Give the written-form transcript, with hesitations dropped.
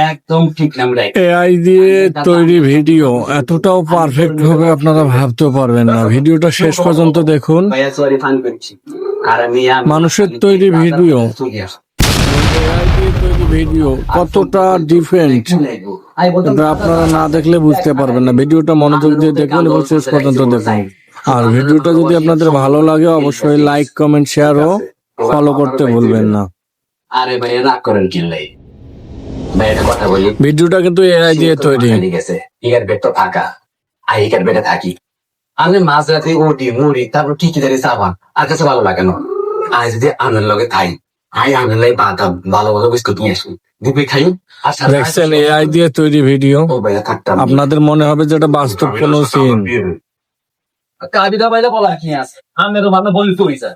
একদম ঠিক নাম রাইট। এআই দিয়ে তৈরি ভিডিও এতটাও পারফেক্ট হবে আপনারা ভাবতেও পারবেন না। ভিডিওটা শেষ পর্যন্ত দেখুন। ভাইয়া সরি ফান করছি। আর আমি মানুষের তৈরি ভিডিও, এআই দিয়ে তৈরি ভিডিও কতটা ডিফারেন্ট এটা আপনারা না দেখলে বুঝতে পারবেন না। ভিডিওটা মনোযোগ দিয়ে দেখুন এবং শেষ পর্যন্ত দেখুন। আর ভিডিওটা যদি আপনাদের ভালো লাগে অবশ্যই লাইক, কমেন্ট, শেয়ার ও ফলো করতে ভুলবেন না। আরে ভাইয়া রাগ করেন কিনলাই ভাই, একটা কথা বলি, ভিডিওটা কিন্তু এআই দিয়ে তৈরি। গেছে ইগার বেড তো ফাঁকা, আর ইগার বেডে থাকি আমি মাঝরাতে ওটি মুড়ি তারপর কি কি জানি সাবান আর কাছে ভালো লাগে না। আর যদি আমের লগে খাই আমের লাগে বাদাম ভালো ভালো বিস্কুট নিয়ে আসি দিবি খাই। আর দেখছেন এআই দিয়ে তৈরি ভিডিও, ও ভাইয়া থাকতাম আপনাদের মনে হবে যে এটা বাস্তব কোনো সিন। কাবিদা বাইরে বলা কি আছে আমেরও ভালো বলি তো হইছে।